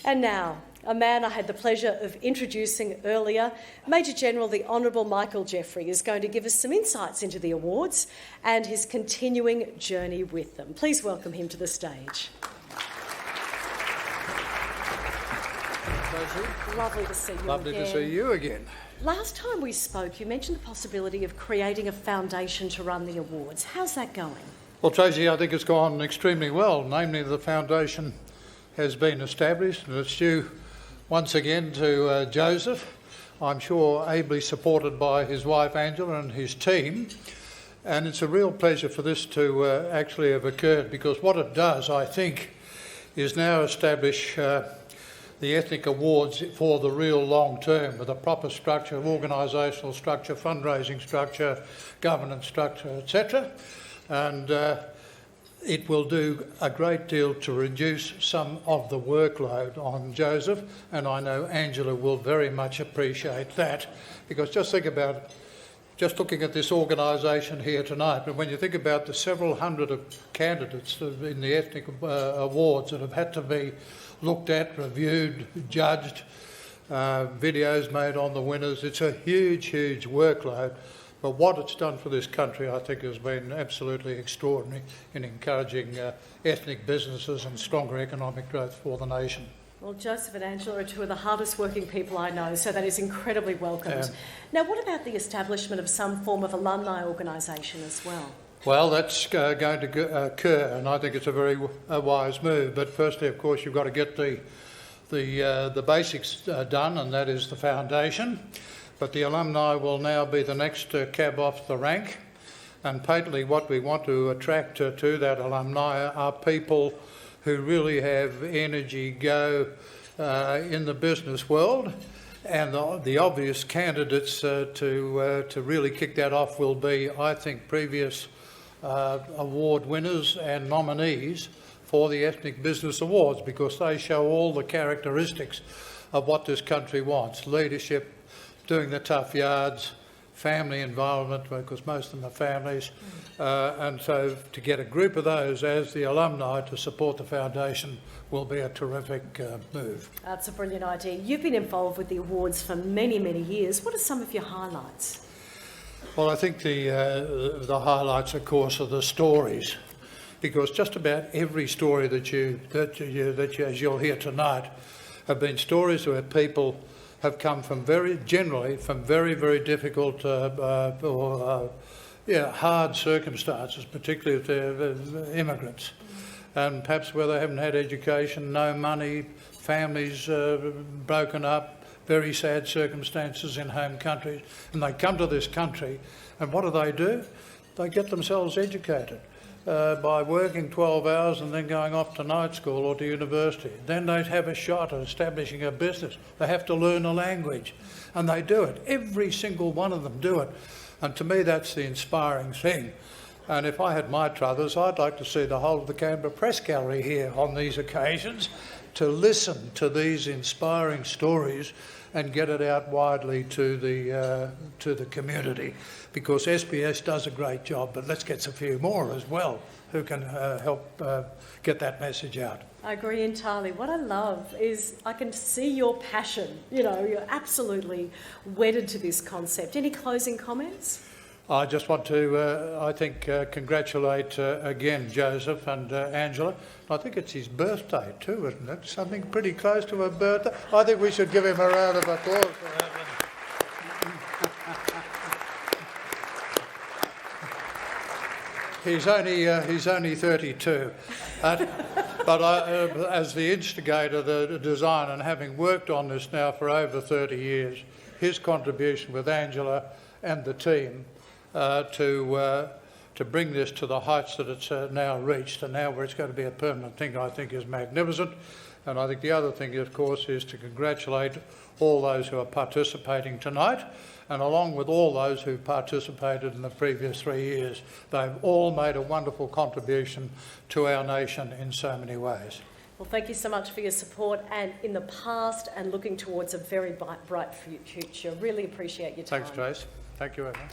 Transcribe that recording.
And now, a man I had the pleasure of introducing earlier, Major General the Honourable Michael Jeffery, is going to give us some insights into the awards and his continuing journey with them. Please welcome him to the stage. Lovely to see you Lovely again. to see you again. Last time we spoke, you mentioned the possibility of creating a foundation to run the awards. How's that going? Well, Tracy, I think it's gone extremely well. Namely, the foundation has been established and it's due once again to Joseph, I'm sure ably supported by his wife Angela and his team. And it's a real pleasure for this to actually have occurred, because what it does, I think, is now establish the ethnic awards for the real long term, with a proper structure, organisational structure, fundraising structure, governance structure, etc. And it will do a great deal to reduce some of the workload on Joseph, and I know Angela will very much appreciate that, because just think about it, just looking at this organisation here tonight, but when you think about the several hundred of candidates in the ethnic awards that have had to be looked at, reviewed, judged, videos made on the winners, it's a huge, huge workload. But what it's done for this country, I think, has been absolutely extraordinary in encouraging ethnic businesses and stronger economic growth for the nation. Well, Joseph and Angela are two of the hardest working people I know, so that is incredibly welcomed. Now, what about the establishment of some form of alumni organisation as well? Well, that's going to occur, and I think it's a very wise move. But firstly, of course, you've got to get the basics done, and that is the foundation. But the alumni will now be the next cab off the rank, and patently what we want to attract to that alumni are people who really have energy, go in the business world, and the obvious candidates to really kick that off will be, I think, previous award winners and nominees for the Ethnic Business Awards, because they show all the characteristics of what this country wants: leadership, doing the tough yards, family involvement, because most of them are families. And so to get a group of those as the alumni to support the foundation will be a terrific move. That's a brilliant idea. You've been involved with the awards for many, many years. What are some of your highlights? Well, I think the highlights, of course, are the stories, because just about every story that as you'll hear tonight, have been stories where people have come from very difficult hard circumstances, particularly if they're immigrants, and perhaps where they haven't had education, no money, families broken up, very sad circumstances in home countries, and they come to this country, and what do? They get themselves educated by working 12 hours and then going off to night school or to university. Then they'd have a shot at establishing a business. They have to learn a language, and they do it. Every single one of them do it. And to me, that's the inspiring thing. And if I had my druthers, I'd like to see the whole of the Canberra Press Gallery here on these occasions to listen to these inspiring stories and get it out widely to the community, because SBS does a great job, but let's get a few more as well who can help get that message out. I agree entirely. What I love is I can see your passion. You know, you're absolutely wedded to this concept. Any closing comments? I just want to, congratulate again Joseph and Angela. I think it's his birthday too, isn't it? Something pretty close to a birthday. I think we should give him a round of applause for that one. He's only 32. But as the instigator, the designer, and having worked on this now for over 30 years, his contribution with Angela and the team to bring this to the heights that it's now reached, and now where it's going to be a permanent thing, I think is magnificent. And I think the other thing, of course, is to congratulate all those who are participating tonight, and along with all those who participated in the previous 3 years. They've all made a wonderful contribution to our nation in so many ways. Well, thank you so much for your support and in the past, and looking towards a very bright future. Really appreciate your time. Thanks, Trace. Thank you, everyone.